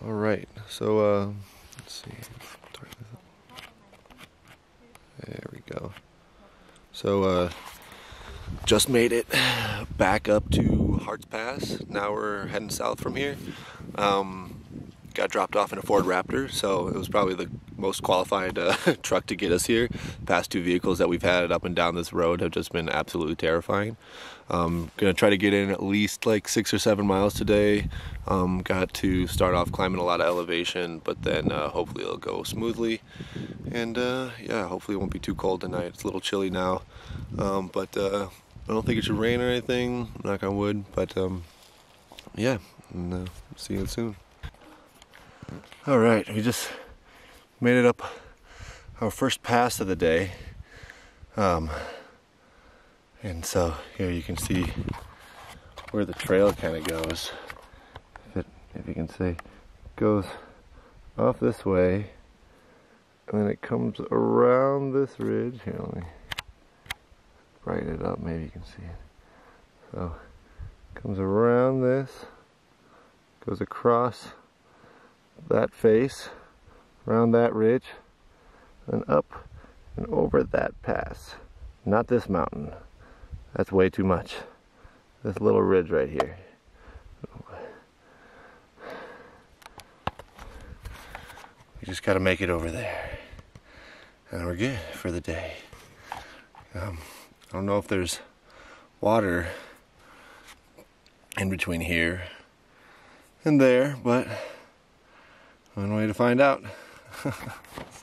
All right, so let's see. There we go. So just made it back up to Hart's Pass. Now we're heading south from here. Got dropped off in a Ford Raptor, so it was probably the most qualified truck to get us here. Past two vehicles that we've had up and down this road have just been absolutely terrifying. Gonna try to get in at least like 6 or 7 miles today. Got to start off climbing a lot of elevation, but then hopefully it'll go smoothly. And yeah, hopefully it won't be too cold tonight. It's a little chilly now, but I don't think it should rain or anything, knock on wood. But yeah, and see you soon. All right, we just made it up our first pass of the day. And so here you can see where the trail kind of goes. If you can see, it goes off this way, and then it comes around this ridge. Here, let me brighten it up, maybe you can see it. So, it comes around this, goes across that face, around that ridge, and up and over that pass. Not this mountain. That's way too much. This little ridge right here. We just gotta make it over there. And we're good for the day. I don't know if there's water in between here and there, but one way to find out.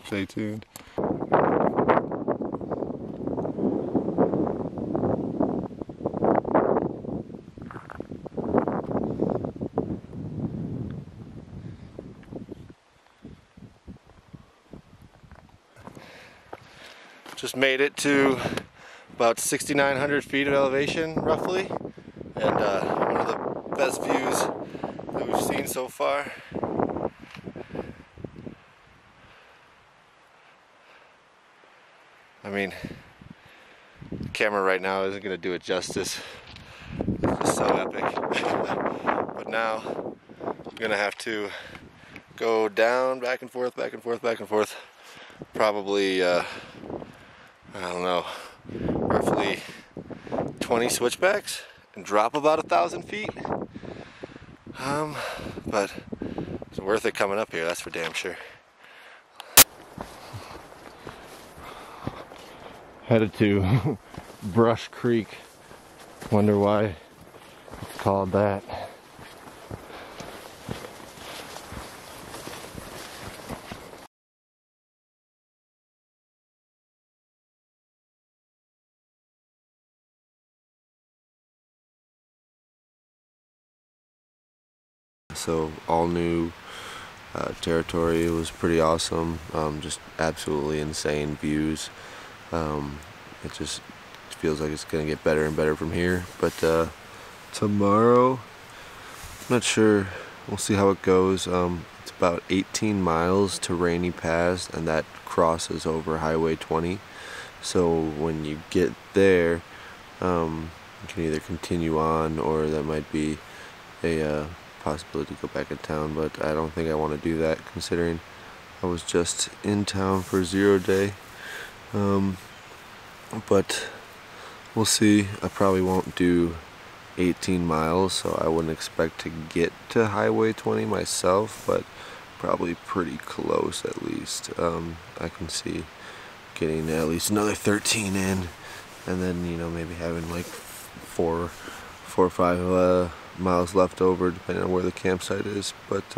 Stay tuned. Just made it to about 6,900 feet of elevation, roughly, and one of the best views that we've seen so far. I mean, the camera right now isn't going to do it justice. It's just so epic. But now I'm going to have to go down, back and forth, back and forth, back and forth. Probably, I don't know, roughly 20 switchbacks and drop about 1,000 feet. But it's worth it coming up here, that's for damn sure. Headed to Brush Creek. Wonder why it's called that. So all new territory. It was pretty awesome. Just absolutely insane views. It just feels like it's gonna get better and better from here. But tomorrow, I'm not sure. We'll see how it goes. It's about 18 miles to Rainy Pass, and that crosses over Highway 20. So when you get there, you can either continue on, or that might be a possibility to go back in town. But I don't think I want to do that, considering I was just in town for 0 day. But we'll see. I probably won't do 18 miles, so I wouldn't expect to get to Highway 20 myself, but probably pretty close at least. I can see getting at least another 13 in, and then, you know, maybe having like four or five miles left over, depending on where the campsite is. But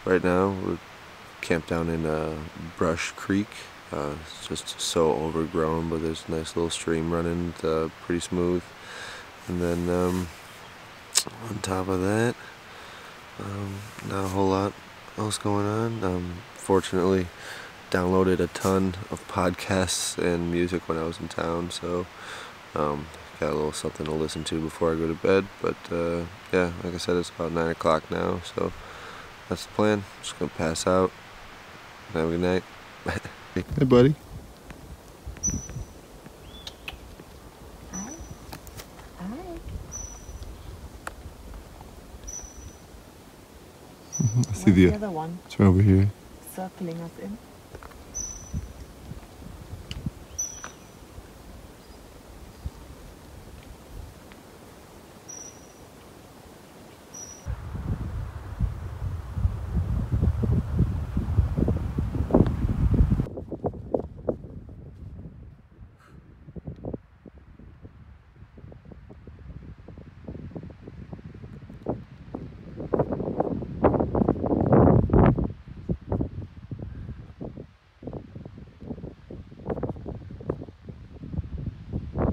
right now we're camped down in Brush Creek. It's just so overgrown, but there's a nice little stream running, pretty smooth. And then on top of that, not a whole lot else going on. Fortunately, downloaded a ton of podcasts and music when I was in town, so got a little something to listen to before I go to bed. But yeah, like I said, it's about 9 o'clock now, so that's the plan. Just gonna pass out. Have a good night. Hey, buddy. Hi. Hi. see the other one? It's right over here. Circling us in.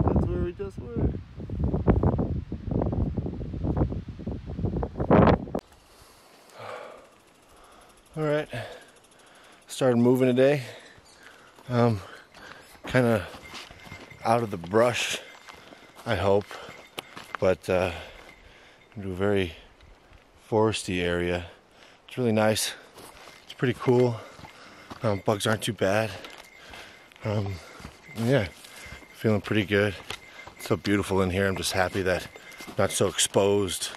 That's where we just were. All right, started moving today. Kind of out of the brush, I hope, but into a very foresty area. It's really nice. It's pretty cool. Bugs aren't too bad. Yeah, feeling pretty good. It's so beautiful in here. I'm just happy that I'm not so exposed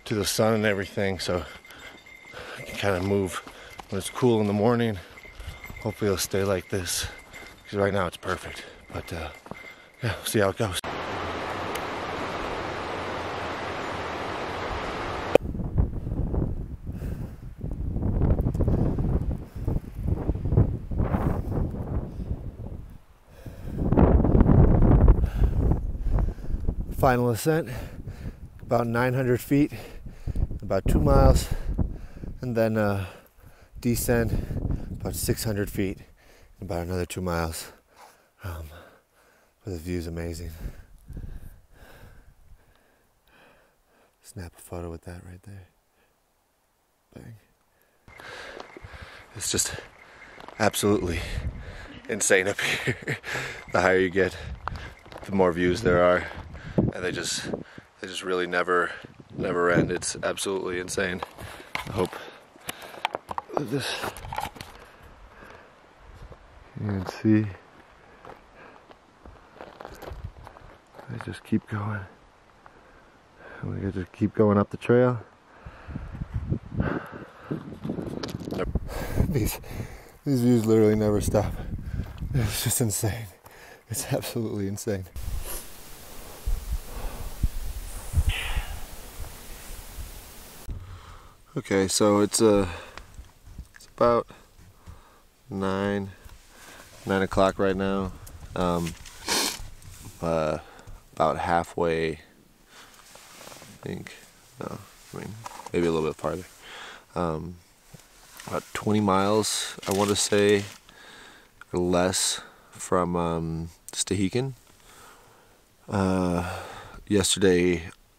to the sun and everything, so I can kind of move when it's cool in the morning. Hopefully it'll stay like this, because right now it's perfect. But yeah, we'll see how it goes. Final ascent, about 900 feet, about 2 miles, and then descent about 600 feet, about another 2 miles. But the view's amazing. Snap a photo with that right there. Bang. It's just absolutely insane up here. The higher you get, the more views there are. And they just really never end. It's absolutely insane. I hope this you can see. They just keep going. We get to keep going up the trail. These views literally never stop. It's just insane. It's absolutely insane. Okay, so it's about 9 o'clock right now. About halfway, I think. No, I mean maybe a little bit farther. About 20 miles, I want to say, or less from Stehekin. Yesterday,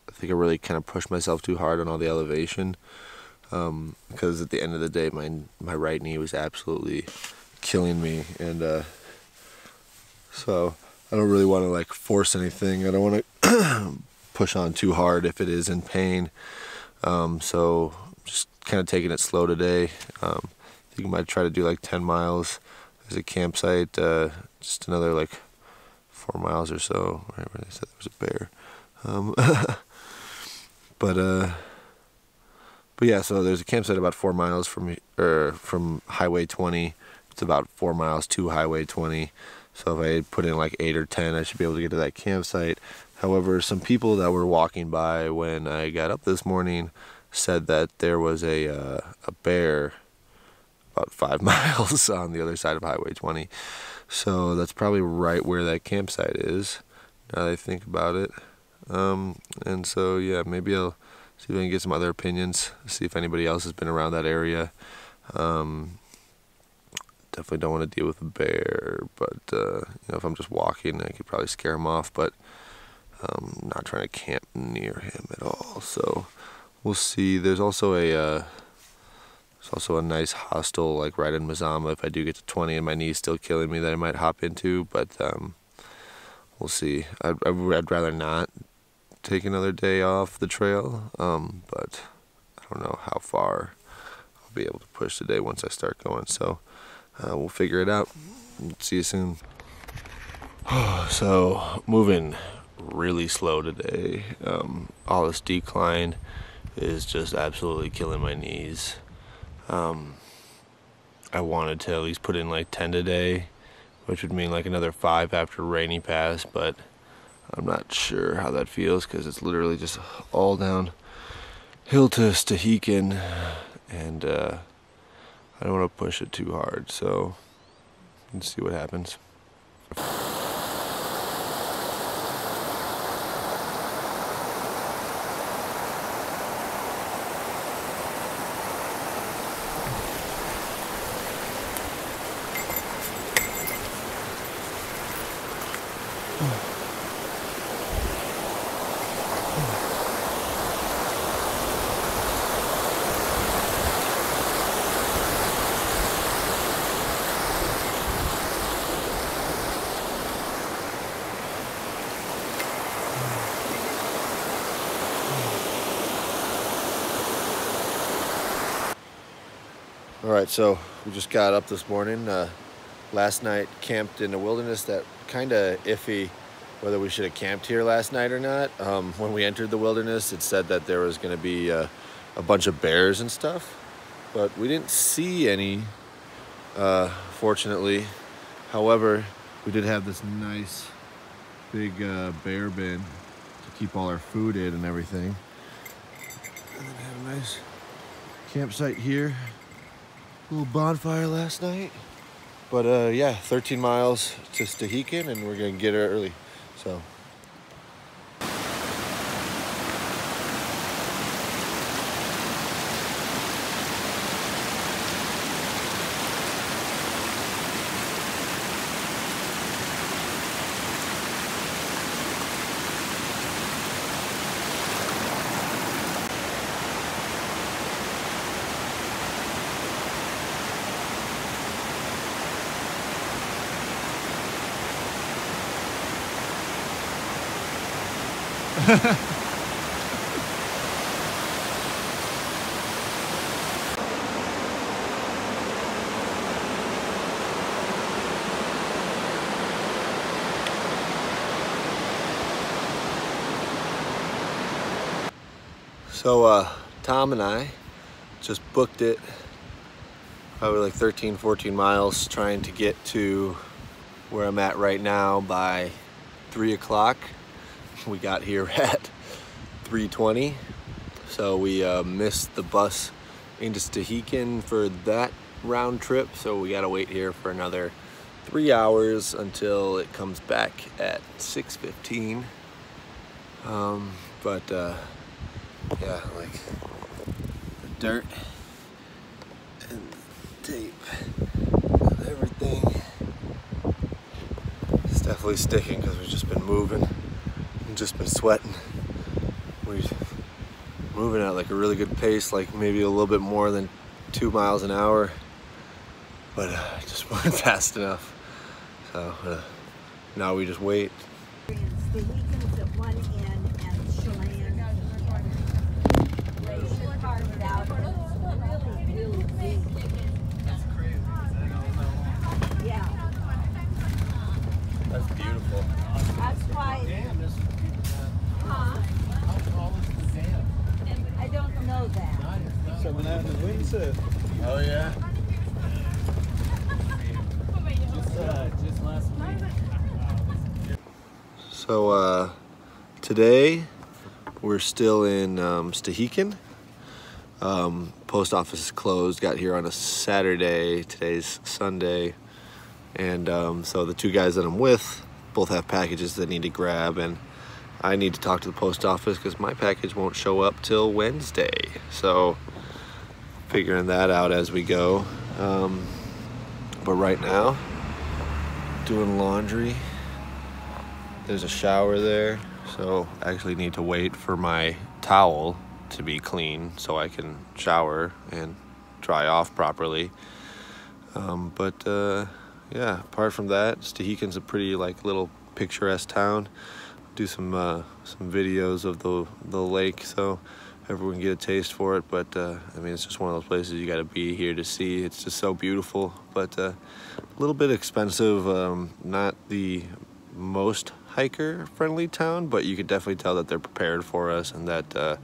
I think I really kind of pushed myself too hard on all the elevation. Because at the end of the day, my right knee was absolutely killing me, and so I don't really want to like force anything. I don't want to push on too hard if it is in pain. So just kind of taking it slow today. I think I might try to do like 10 miles. There's a campsite, just another like 4 miles or so, right where they said there was a bear. But yeah, so there's a campsite about 4 miles from Highway 20. It's about 4 miles to Highway 20. So if I put in like 8 or 10, I should be able to get to that campsite. However, some people that were walking by when I got up this morning said that there was a bear about 5 miles on the other side of Highway 20. So that's probably right where that campsite is, now that I think about it. And so yeah, maybe I'll see if I can get some other opinions, see if anybody else has been around that area. Definitely don't want to deal with a bear, but if I'm just walking, I could probably scare him off, but I'm not trying to camp near him at all. So we'll see. There's also a nice hostel like right in Mazama if I do get to 20 and my knee's still killing me that I might hop into, but we'll see. I'd rather not take another day off the trail, but I don't know how far I'll be able to push today once I start going, so we'll figure it out. See you soon. So moving really slow today. All this decline is just absolutely killing my knees. I wanted to at least put in like 10 today, which would mean like another 5 after rainy pass, but I'm not sure how that feels because it's literally just all down hill to Stehekin, and I don't want to push it too hard, so let's see what happens. Alright, so we just got up this morning. Last night camped in the wilderness. That kind of iffy whether we should have camped here last night or not. When we entered the wilderness, it said that there was going to be a bunch of bears and stuff, but we didn't see any, fortunately. However, we did have this nice big bear bin to keep all our food in and everything. And then have a nice campsite here. Little bonfire last night. But yeah, 13 miles to Stehekin, and we're gonna get there early. So Tom and I just booked it, probably like 13, 14 miles, trying to get to where I'm at right now by 3 o'clock. We got here at 3:20, so we missed the bus into Stehekin for that round trip, so we gotta wait here for another 3 hours until it comes back at 6:15. Yeah, like the dirt and the tape and everything, it's definitely sticking because we've just been moving and just been sweating. We're moving at like a really good pace, like maybe a little bit more than 2 miles an hour, but it just wasn't fast enough. So now we just wait. Stehekin's at one end and Chelan carved out. It's really big. That's crazy. Yeah. That's beautiful. That's why. Dam is, Huh? how tall is the dam? I don't know that. Coming out in the wind. Oh yeah. Just last week. So today we're still in Stehekin. Post office is closed. Got here on a Saturday. Today's Sunday, and so the two guys that I'm with both have packages they need to grab, and I need to talk to the post office because my package won't show up till Wednesday. So figuring that out as we go. But right now, doing laundry. There's a shower there, so I actually need to wait for my towel to be clean so I can shower and dry off properly. Yeah, apart from that, Stehekin's a pretty like little picturesque town. Do some videos of the lake so everyone can get a taste for it. But I mean, it's just one of those places you got to be here to see. It's just so beautiful, but a little bit expensive. Not the most hiker friendly town, but you could definitely tell that they're prepared for us and that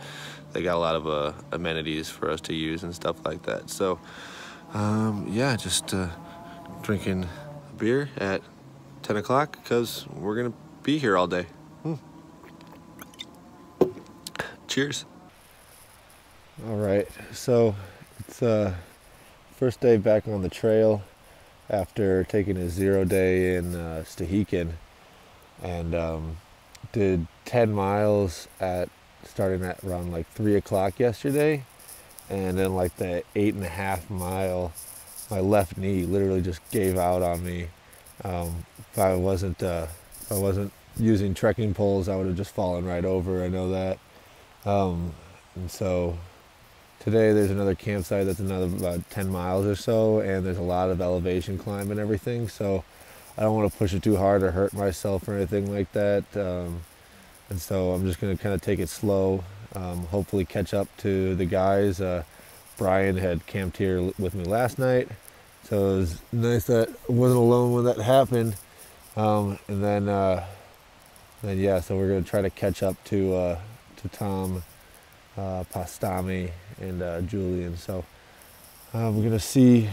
they got a lot of amenities for us to use and stuff like that. So yeah, just drinking a beer at 10 o'clock because we're gonna be here all day. Cheers. All right, so it's first day back on the trail after taking a 0 day in Stehekin, and did 10 miles starting at around like 3 o'clock yesterday, and then like the 8.5 mile, my left knee literally just gave out on me. If I wasn't using trekking poles, I would have just fallen right over. I know that. And so today there's another campsite that's another about 10 miles or so, and there's a lot of elevation climb and everything, so I don't want to push it too hard or hurt myself or anything like that. And so I'm just going to kind of take it slow, hopefully catch up to the guys. Brian had camped here with me last night, so it was nice that I wasn't alone when that happened. And then yeah, so we're going to try to catch up to Tom, Pastami, and Julian. So we're going to see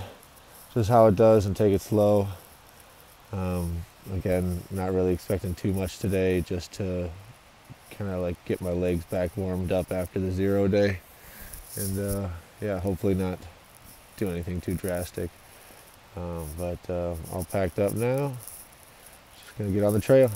just how it does and take it slow. Again, not really expecting too much today, just to kind of like get my legs back warmed up after the 0 day, and yeah, hopefully not do anything too drastic. But all packed up now, just gonna get on the trail.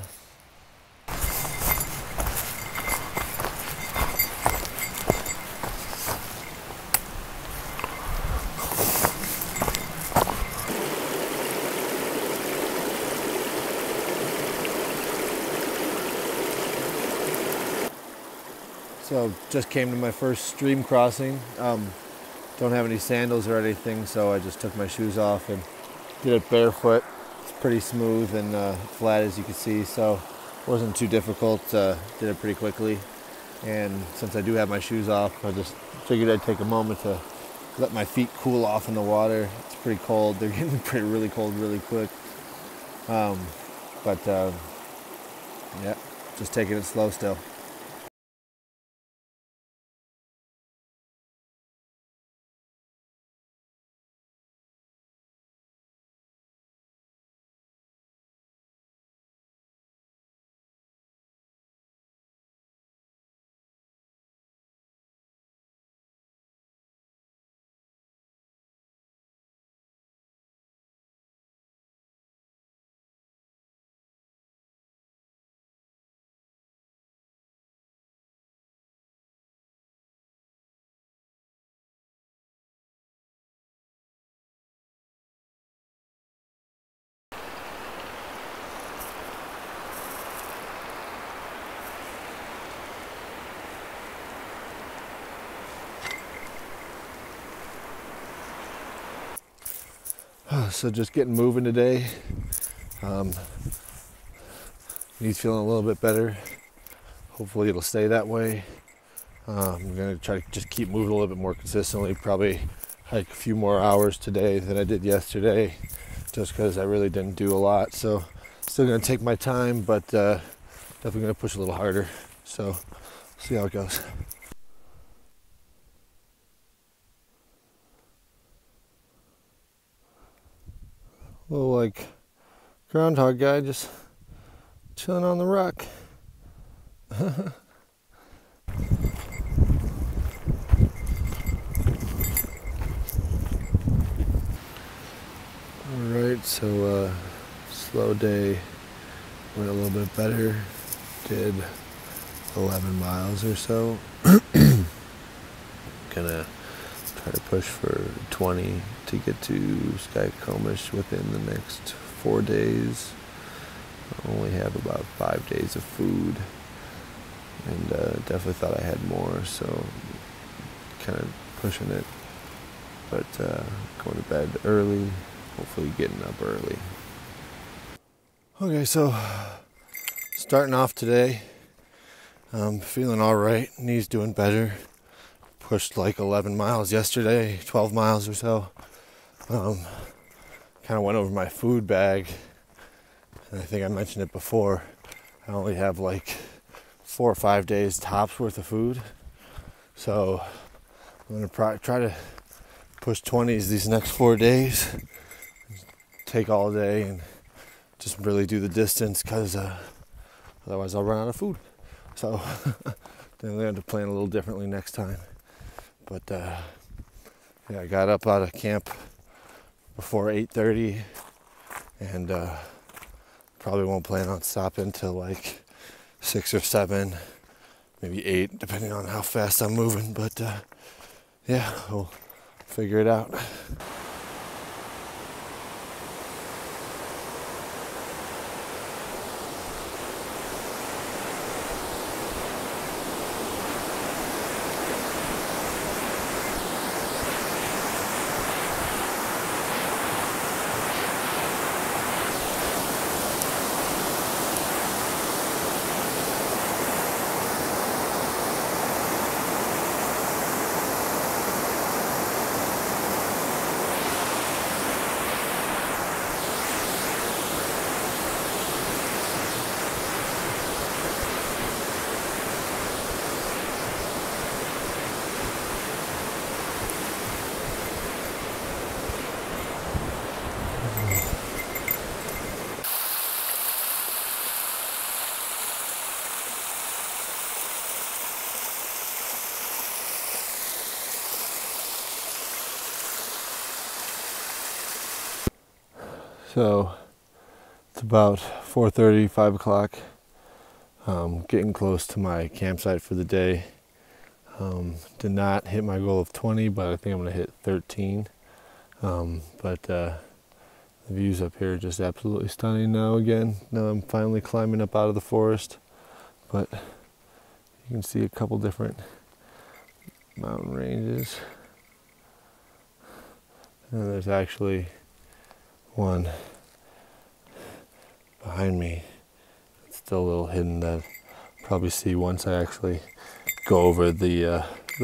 So just came to my first stream crossing. Don't have any sandals or anything, so I just took my shoes off and did it barefoot. It's pretty smooth and flat, as you can see, so it wasn't too difficult. Did it pretty quickly. And since I do have my shoes off, I just figured I'd take a moment to let my feet cool off in the water. It's pretty cold. They're getting really cold really quick. But yeah, just taking it slow still. So just getting moving today. Knee's feeling a little bit better. Hopefully it'll stay that way. I'm gonna try to just keep moving a little bit more consistently. Probably hike a few more hours today than I did yesterday, just because I really didn't do a lot. So still gonna take my time, but definitely gonna push a little harder. So see how it goes. Little like groundhog guy just chilling on the rock. Alright, so slow day, went a little bit better, did 11 miles or so. Gonna try to push for 20 to get to Stehekin within the next 4 days. I only have about 5 days of food, and definitely thought I had more, so kind of pushing it, but going to bed early, hopefully getting up early. Okay, so starting off today, feeling all right, knee's doing better. Pushed like 11 miles yesterday, 12 miles or so. Kind of went over my food bag, and I think I mentioned it before. I only have like 4 or 5 days tops worth of food, So I'm gonna try to push 20s these next 4 days. Take all day and just really do the distance, because otherwise I'll run out of food. So then we have to plan a little differently next time. But yeah, I got up out of camp before 8:30, and probably won't plan on stopping till like 6 or 7, maybe 8, depending on how fast I'm moving. But yeah, we'll figure it out. So it's about 4:30, 5 o'clock. Getting close to my campsite for the day. Did not hit my goal of 20, but I think I'm going to hit 13. But the views up here are just absolutely stunning now again. Now I'm finally climbing up out of the forest. But you can see a couple different mountain ranges. And there's actually one behind me. It's still a little hidden that I'll probably see once I actually go over the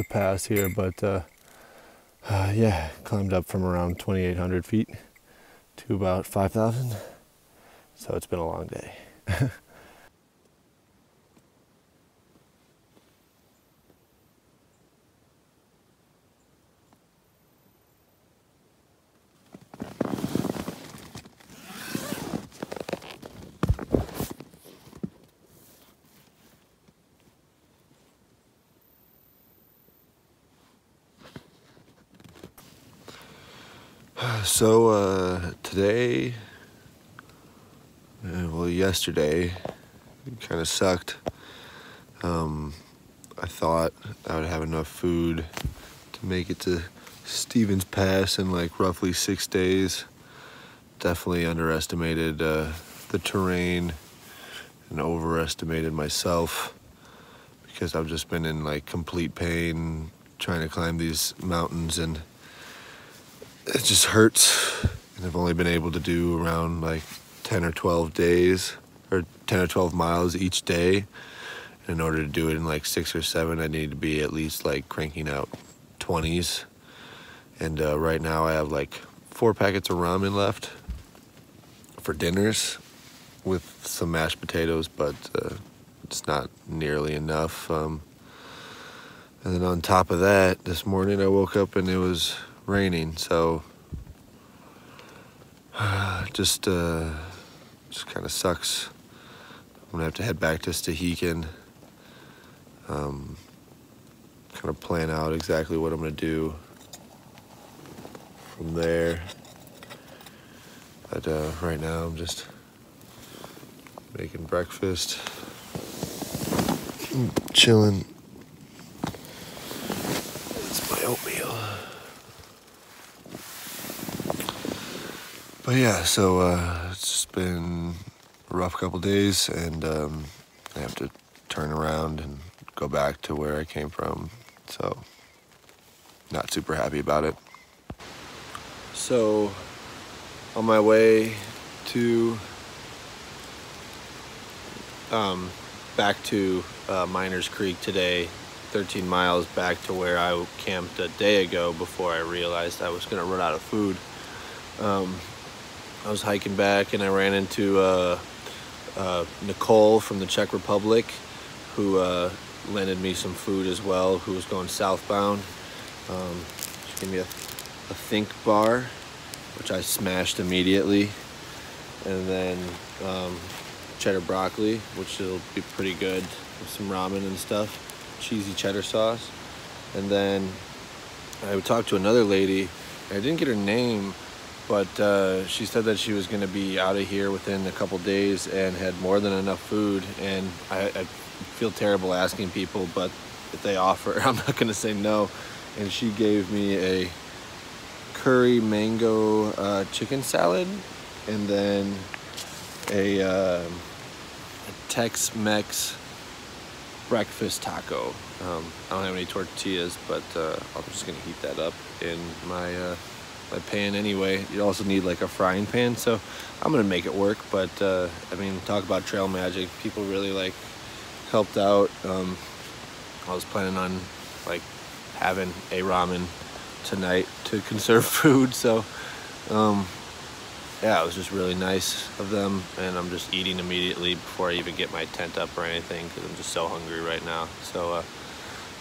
pass here. But yeah, climbed up from around 2,800 feet to about 5,000. So it's been a long day. So today, well, yesterday, it kind of sucked. I thought I would have enough food to make it to Stevens Pass in like roughly 6 days. Definitely underestimated the terrain and overestimated myself, because I've just been in like complete pain trying to climb these mountains, and it just hurts. And I've only been able to do around like 10 or 12 days, or 10 or 12 miles each day. In order to do it in like 6 or 7, I need to be at least like cranking out 20s. And right now I have like 4 packets of ramen left for dinners with some mashed potatoes, but it's not nearly enough. And then on top of that, this morning I woke up and it was raining, so just kind of sucks. I'm gonna have to head back to Stehekin, kind of plan out exactly what I'm gonna do from there. But right now I'm just making breakfast, chilling. It's my oatmeal. But yeah, so it's just been a rough couple days, and I have to turn around and go back to where I came from. So not super happy about it. So on my way to back to Miners Creek today, 13 miles back to where I camped a day ago before I realized I was gonna run out of food. I was hiking back and I ran into Nicole from the Czech Republic, who lended me some food as well, who was going southbound. She gave me a Think bar, which I smashed immediately, and then cheddar broccoli, which will be pretty good with some ramen and stuff, cheesy cheddar sauce. And then I talked to another lady. I didn't get her name, but she said that she was going to be out of here within a couple days and had more than enough food. And I feel terrible asking people, but if they offer, I'm not going to say no. And she gave me a curry mango chicken salad, and then a Tex-Mex breakfast taco. I don't have any tortillas, but I'm just gonna heat that up in my my pan anyway. You also need like a frying pan, so I'm gonna make it work. But I mean, talk about trail magic. People really like helped out. I was planning on like having a ramen tonight to conserve food, so yeah, it was just really nice of them, and I'm just eating immediately before I even get my tent up or anything, because I'm just so hungry right now. So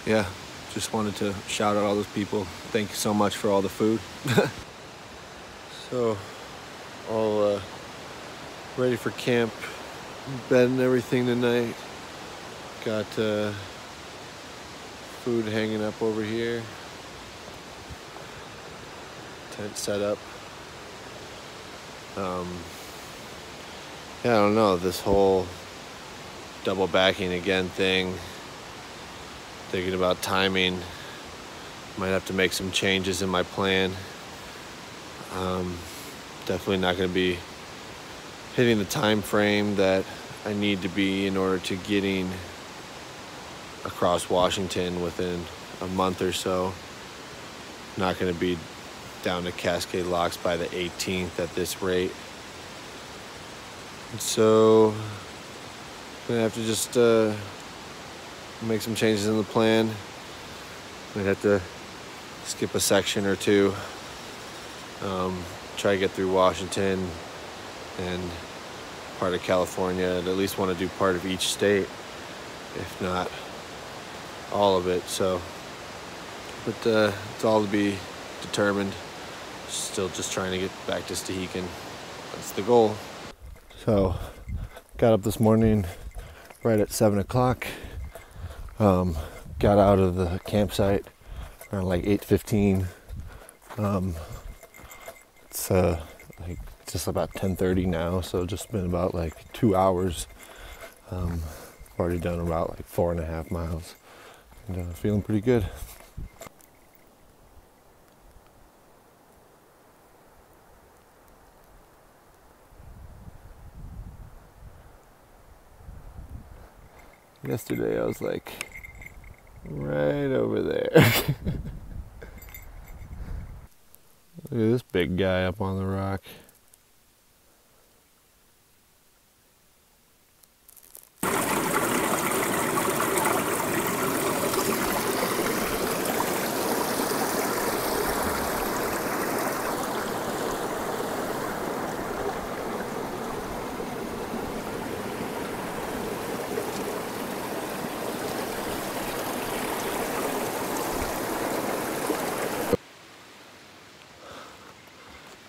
yeah, just wanted to shout out all those people. Thank you so much for all the food. So all ready for camp, bed and everything tonight. Got food hanging up over here, tent set up. Yeah, I don't know, this whole double backing again thing, thinking about timing, might have to make some changes in my plan. Definitely not going to be hitting the time frame that I need to be in order to getting across Washington within a month or so. Not going to be down to Cascade Locks by the 18th at this rate. And so I'm gonna have to just make some changes in the plan. Might have to skip a section or two. Try to get through Washington and part of California. I'd at least want to do part of each state, if not all of it. So, but it's all to be determined. Still just trying to get back to Stehekin. That's the goal. So, got up this morning right at 7 o'clock. Got out of the campsite around like 8:15. It's like just about 10:30 now, so just been about like 2 hours. Already done about like 4.5 miles, and feeling pretty good. Yesterday I was like right over there. Look at this big guy up on the rock.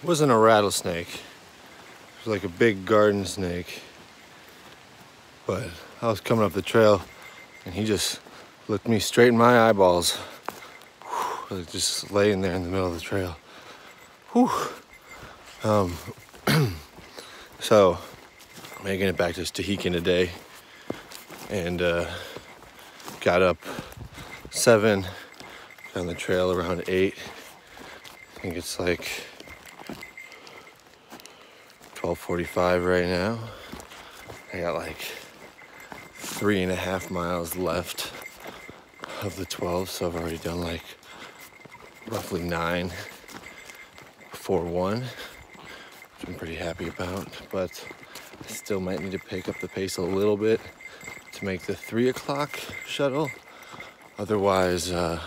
It wasn't a rattlesnake. It was like a big garden snake. But I was coming up the trail and he just looked me straight in my eyeballs. Whew, just laying there in the middle of the trail. Whew. So, making it back to Stehekin today, and got up 7, on the trail around 8. I think it's like 12:45 right now. I got like 3.5 miles left of the 12, so I've already done like roughly 9 before 1, which I'm pretty happy about, but I still might need to pick up the pace a little bit to make the 3 o'clock shuttle. Otherwise, I'll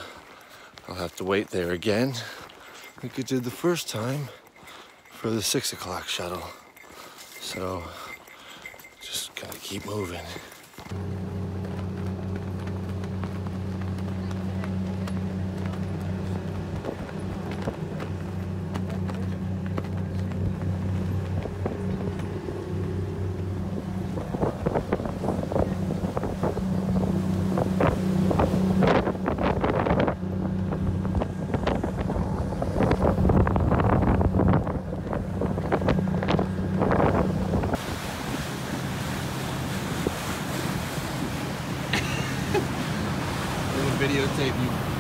have to wait there again like I did the first time for the 6 o'clock shuttle. So, just gotta keep moving.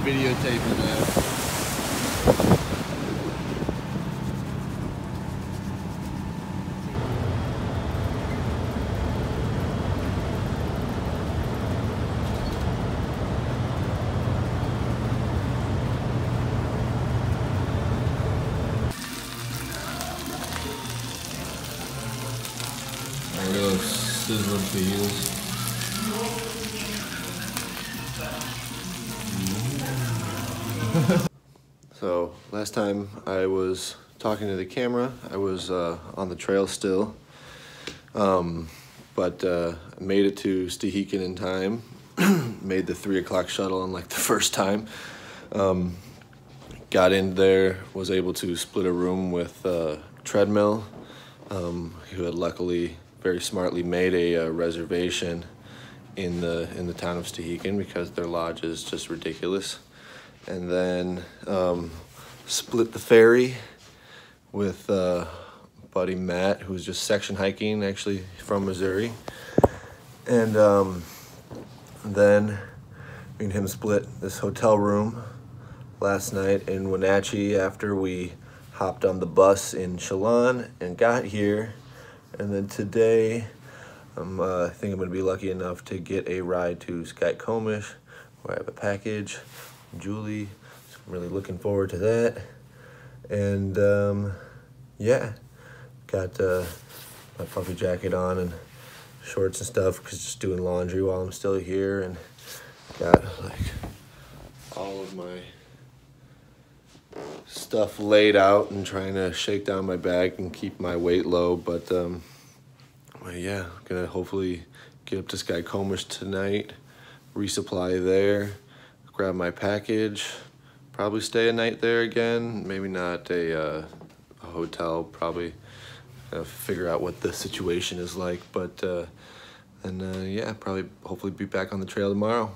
videotaping that. Real sizzling fajitas. So last time I was talking to the camera, I was on the trail still, but I made it to Stehekin in time. Made the 3 o'clock shuttle on like the first time. Got in there, was able to split a room with Treadmill, who had luckily very smartly made a reservation in the town of Stehekin because their lodge is just ridiculous. And then split the ferry with buddy Matt, who's just section hiking, actually from Missouri. And then me and him split this hotel room last night in Wenatchee after we hopped on the bus in Chelan and got here. And then today, I think I'm gonna be lucky enough to get a ride to Stehekin, where I have a package from Julie. So I'm really looking forward to that. And yeah, got my puffy jacket on and shorts and stuff, cause just doing laundry while I'm still here, and got like all of my stuff laid out and trying to shake down my bag and keep my weight low. But yeah, gonna hopefully get up to Stehekin tonight, resupply there, grab my package, probably stay a night there again, maybe not a hotel, probably figure out what the situation is like, but and yeah, probably hopefully be back on the trail tomorrow.